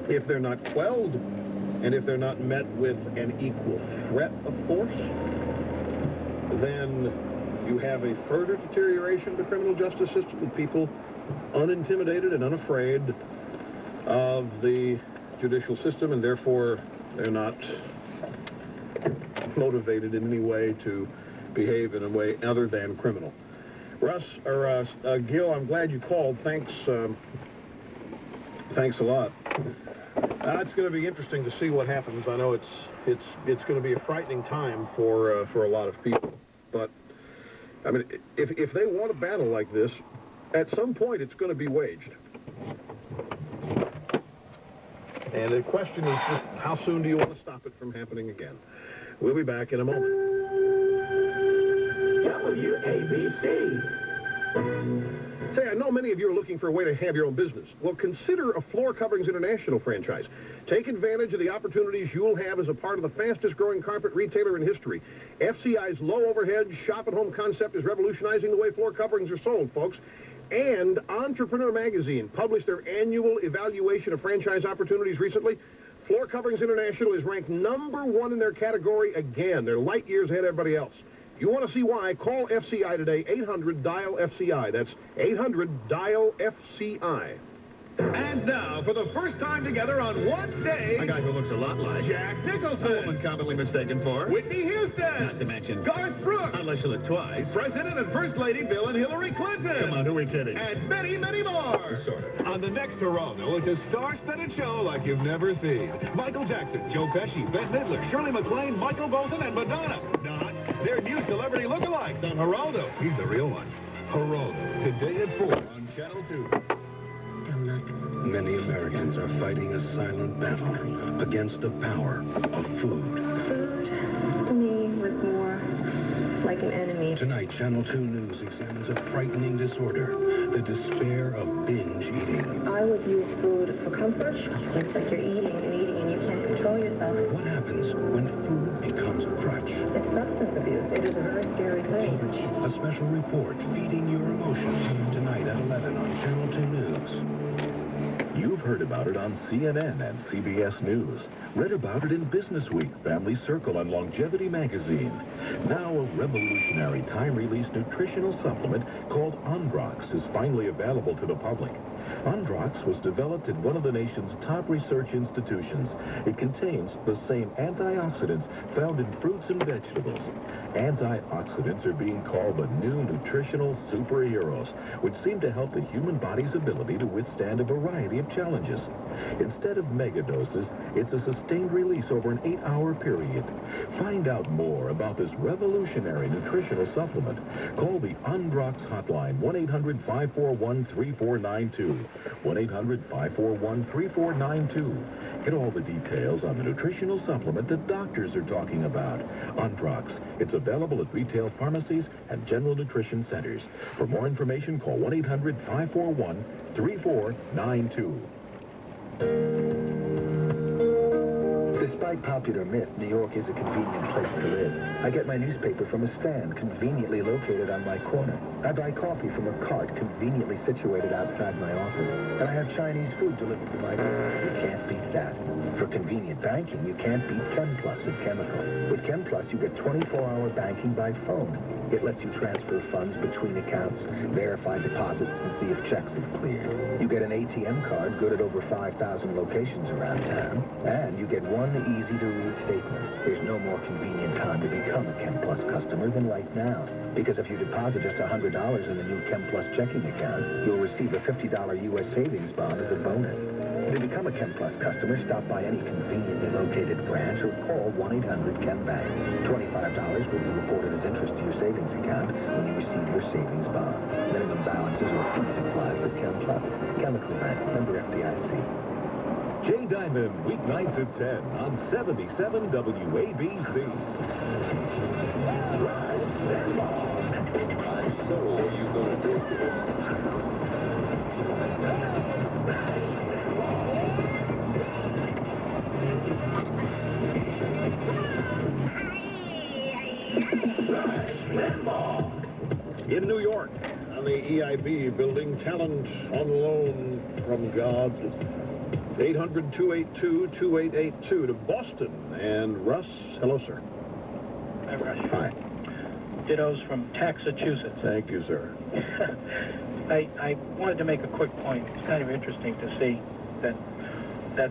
if they're not quelled, and if they're not met with an equal threat of force, then you have a further deterioration of the criminal justice system with people unintimidated and unafraid of the judicial system, and therefore they're not motivated in any way to behave in a way other than criminal. Gil, I'm glad you called. Thanks a lot. It's going to be interesting to see what happens. I know it's going to be a frightening time for a lot of people. But I mean, if they want a battle like this, at some point it's going to be waged. And the question is just how soon do you want to stop it from happening again? We'll be back in a moment. WABC. Say, I know many of you are looking for a way to have your own business. Well, consider a Floor Coverings International franchise. Take advantage of the opportunities you'll have as a part of the fastest-growing carpet retailer in history. FCI's low-overhead, shop-at-home concept is revolutionizing the way floor coverings are sold, folks. And Entrepreneur Magazine published their annual evaluation of franchise opportunities recently. Floor Coverings International is ranked #1 in their category again. They're light years ahead of everybody else. You want to see why? Call FCI today, 800-DIAL-FCI. That's 800-DIAL-FCI. And now, for the first time together on one stage... A guy who looks a lot like... Jack Nicholson. A woman commonly mistaken for... Whitney Houston. Not to mention... Garth Brooks. Unless you look twice. President and First Lady Bill and Hillary Clinton. Come on, who are we kidding? And many, many more. Sort of. On the next Geraldo, it's a star-studded show like you've never seen. Michael Jackson, Joe Pesci, Bette Midler, Shirley MacLaine, Michael Bolton, and Madonna. Not their new celebrity lookalikes on Geraldo. He's the real one. Geraldo, today at 4 on Channel 2. Many Americans are fighting a silent battle against the power of food. Food, to me, was more like an enemy. Tonight, Channel 2 News examines a frightening disorder, the despair of binge eating. I would use food for comfort. It's like you're eating and you can't control yourself. What happens when food becomes a crutch? It's substance abuse. It is a very scary thing. A special report feeding your emotions tonight at 11 on Channel 2 News. You've heard about it on CNN and CBS News. Read about it in Business Week, Family Circle, and Longevity Magazine. Now a revolutionary time-release nutritional supplement called Androx is finally available to the public. Androx was developed at one of the nation's top research institutions. It contains the same antioxidants found in fruits and vegetables. Antioxidants are being called the new nutritional superheroes, which seem to help the human body's ability to withstand a variety of challenges. Instead of mega doses, it's a sustained release over an 8-hour period. Find out more about this revolutionary nutritional supplement. Call the Androx hotline, 1-800-541-3492. 1-800-541-3492. Get all the details on the nutritional supplement that doctors are talking about. Androx. It's available at retail pharmacies and general nutrition centers. For more information, call 1-800-541-3492. Despite popular myth, New York is a convenient place to live. I get my newspaper from a stand conveniently located on my corner. I buy coffee from a cart conveniently situated outside my office. And I have Chinese food delivered to my door. You can't beat that. For convenient banking, you can't beat ChemPlus of Chemical. With ChemPlus, you get 24-hour banking by phone. It lets you transfer funds between accounts, verify deposits, and see if checks have cleared. You get an ATM card good at over 5,000 locations around town, and you get one easy-to-read statement. There's no more convenient time to become a ChemPlus customer than right now. Because if you deposit just $100 in the new ChemPlus checking account, you'll receive a $50 U.S. savings bond as a bonus. To become a ChemPlus customer, stop by any conveniently located branch or call 1-800-CHEM-BANK. $25 will be reported as interest to your savings account when you receive your savings bond. Minimum balances or fees apply with ChemPlus. Chemical Bank, member FDIC. Jay Diamond, weeknights at 10 on 77 WABC. So you gonna do this? In New York, on the EIB building, talent on loan from God. 800-282-2882 to Boston. And Russ, hello, sir. Hi, Russ. Hi. Dittos from Massachusetts. Thank you, sir. I wanted to make a quick point. It's kind of interesting to see that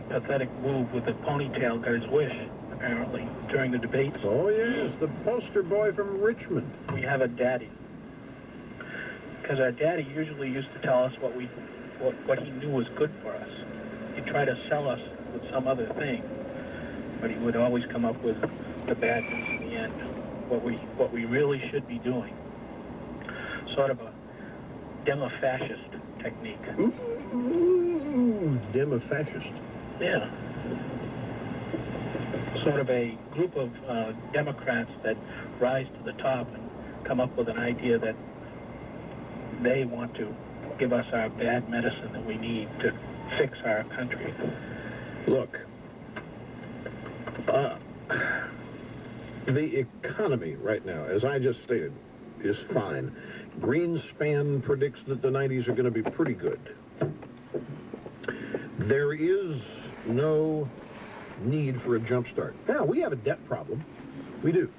pathetic move with the ponytail got his wish, apparently, during the debates. Oh, yes, the poster boy from Richmond. We have a daddy. Because our daddy usually used to tell us what he knew was good for us. He'd try to sell us with some other thing, but he would always come up with the bad news in the end. What we really should be doing. Sort of a demo-fascist technique. Ooh, demo-fascist. Yeah. Sort of a group of Democrats that rise to the top and come up with an idea that they want to give us our bad medicine that we need to fix our country. Look, the economy right now, as I just stated, is fine. Greenspan predicts that the 90s are going to be pretty good. There is no need for a jump start. Now, we have a debt problem. We do.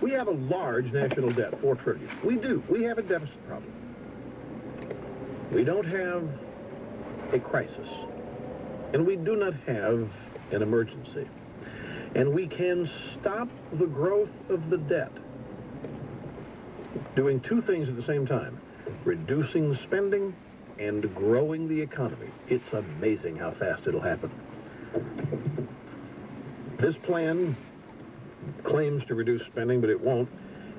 We have a large national debt, $4 trillion. We do. We have a deficit problem. We don't have a crisis. And we do not have an emergency. And we can stop the growth of the debt doing two things at the same time: reducing spending and growing the economy. It's amazing how fast it'll happen. This plan claims to reduce spending, but it won't.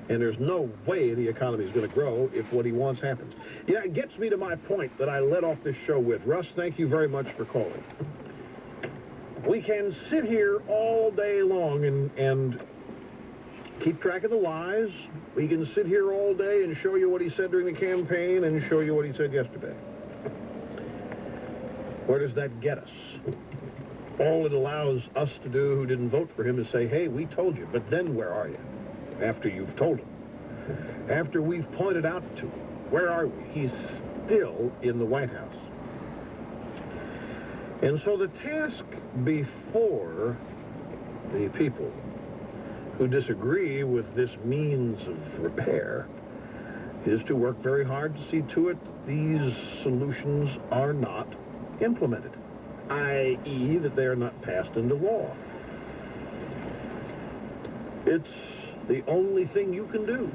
And there's no way the economy is going to grow if what he wants happens. Yeah, it gets me to my point that I led off this show with. Russ, thank you very much for calling. We can sit here all day long and keep track of the lies. We can sit here all day and show you what he said during the campaign and show you what he said yesterday. Where does that get us? All it allows us to do who didn't vote for him is say, hey, we told you. But then where are you? After you've told him. After we've pointed out to him. Where are we? He's still in the White House. And so the task before the people who disagree with this means of repair is to work very hard to see to it these solutions are not implemented, i.e. that they are not passed into law. It's the only thing you can do.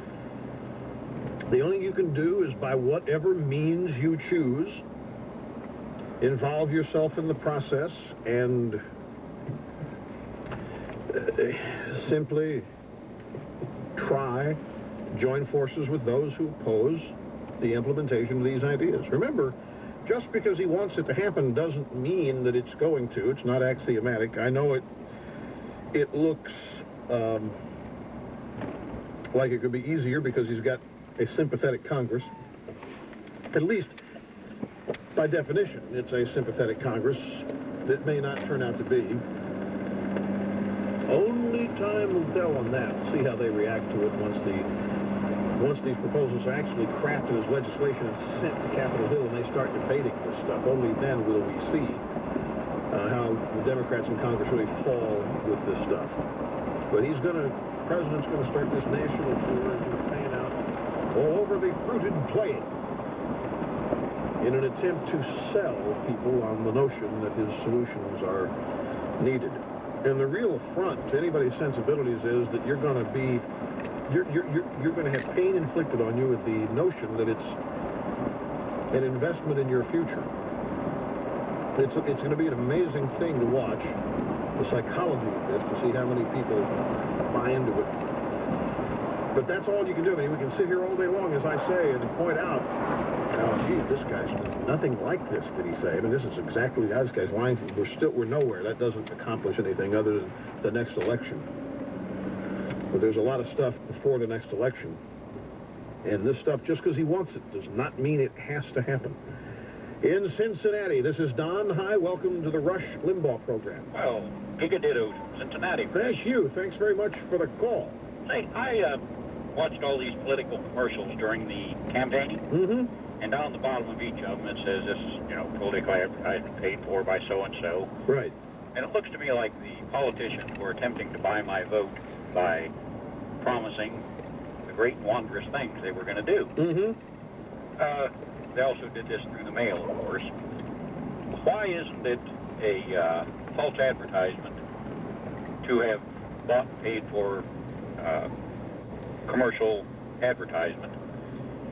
The only thing you can do is, by whatever means you choose, involve yourself in the process and simply try to join forces with those who oppose the implementation of these ideas. Remember, just because he wants it to happen doesn't mean that it's going to. It's not axiomatic. I know it looks like it could be easier because he's got a sympathetic Congress. At least, by definition, it's a sympathetic Congress that may not turn out to be. Only time will tell on that. See how they react to it once these proposals are actually crafted as legislation and sent to Capitol Hill and they start debating this stuff. Only then will we see how the Democrats in Congress really fall with this stuff. But the president's going to start this national tour and campaign out all over the fruited plain in an attempt to sell people on the notion that his solutions are needed. And the real affront to anybody's sensibilities is that you're going to have pain inflicted on you with the notion that it's an investment in your future. It's going to be an amazing thing to watch the psychology of this, to see how many people buy into it. But that's all you can do. I mean, we can sit here all day long, as I say, and point out, oh, gee, this guy's nothing like this, did he say? I mean, this is exactly, this guy's lying. We're nowhere. That doesn't accomplish anything other than the next election. But there's a lot of stuff before the next election. And this stuff, just because he wants it, does not mean it has to happen. In Cincinnati, this is Don. Hi, welcome to the Rush Limbaugh program. Well, gigadittos, Cincinnati. Thank you. Thanks very much for the call. Say, I watched all these political commercials during the campaigning. Mm-hmm. And down the bottom of each of them, it says this is, you know, political advertisement paid for by so-and-so. Right. And it looks to me like the politicians were attempting to buy my vote by promising the great and wondrous things they were going to do. Mm-hmm. They also did this through the mail, of course. Why isn't it a false advertisement to have bought and paid for commercial advertisement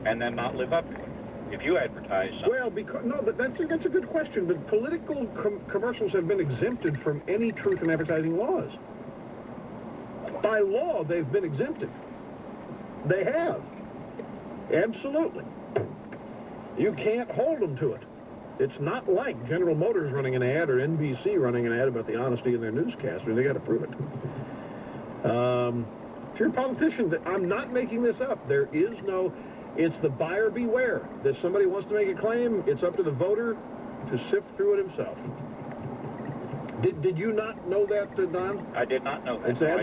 and then not live up to it? If you advertise something... Well, because, no, but that's a good question. But political commercials have been exempted from any truth in advertising laws. By law, they've been exempted. They have. Absolutely. You can't hold them to it. It's not like General Motors running an ad or NBC running an ad about the honesty in their newscast. I mean, they got to prove it. If you're a politician, I'm not making this up. There is no... It's the buyer beware. That somebody wants to make a claim, it's up to the voter to sift through it himself. Did you not know that, Don? I did not know that. No,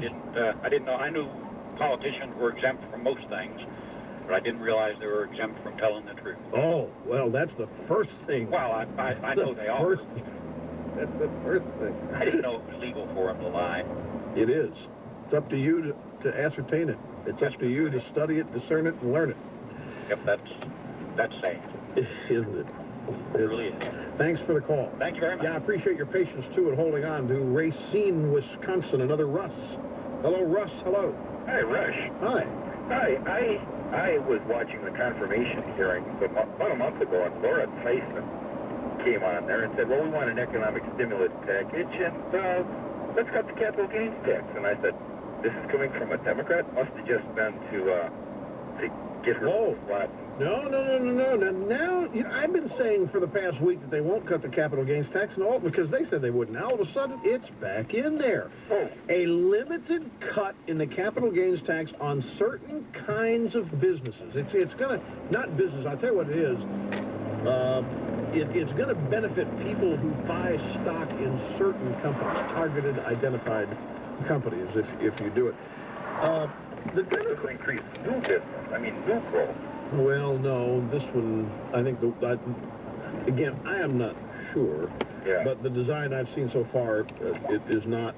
I didn't know. I knew politicians were exempt from most things, but I didn't realize they were exempt from telling the truth. Oh, well, that's the first thing. Well, I know they are. That's the first thing. I didn't know it was legal for them to lie. It is. It's up to you to ascertain it. It's up to you to study it, discern it, and learn it. Yep, that's sad. Isn't it? It really is. Thanks for the call. Thank you very much. Yeah, I appreciate your patience, too, and holding on to Racine, Wisconsin, another Russ. Hello, Russ. Hello. Hi, Rush. Hi. Hi, I was watching the confirmation hearing about a month ago, and Laura Tyson came on there and said, well, we want an economic stimulus package, and let's cut the capital gains tax. And I said, this is coming from a Democrat? Must have just been to get her flat. No. Now, you know, I've been saying for the past week that they won't cut the capital gains tax, and all because they said they would. Now, all of a sudden, it's back in there. Oh. A limited cut in the capital gains tax on certain kinds of businesses. It's going to, not business, I'll tell you what it is. It's going to benefit people who buy stock in certain companies, targeted, identified companies, if you do it. The Democrats increase new business. I mean, new growth. Well, no, this one, I think, again, I am not sure, but the design I've seen so far, it is not,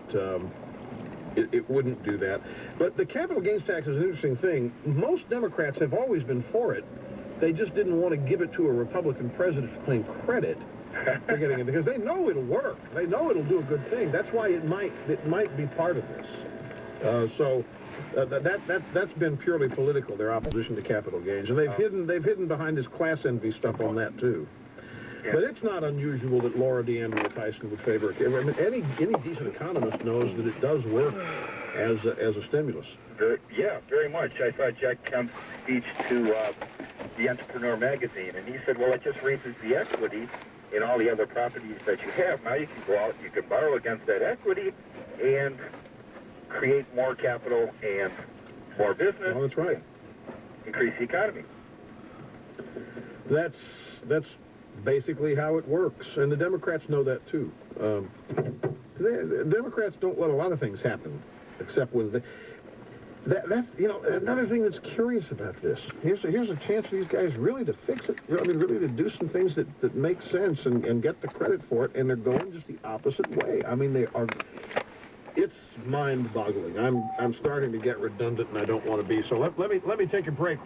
it wouldn't do that. But the capital gains tax is an interesting thing. Most Democrats have always been for it. They just didn't want to give it to a Republican president to claim credit for getting it, because they know it'll work. They know it'll do a good thing. That's why it might be part of this. That's been purely political, their opposition to capital gains, and they've hidden behind this class envy stuff on that too. Yeah. But it's not unusual that Laura DeAndrea Tyson would favor it. I mean, any decent economist knows that it does work as a stimulus. Yeah, very much. I saw Jack Kemp's speech to the Entrepreneur magazine, and he said, well, it just raises the equity in all the other properties that you have. Now you can go out, you can borrow against that equity, and create more capital and more business. Oh, that's right. Increase the economy. That's basically how it works, and the Democrats know that too. The Democrats don't let a lot of things happen, except when that's, you know, another thing that's curious about this. Here's a chance for these guys really to fix it. I mean, really to do some things that make sense and get the credit for it, and they're going just the opposite way. I mean, they are. It's mind-boggling. I'm starting to get redundant, and I don't want to be. So let me take a break.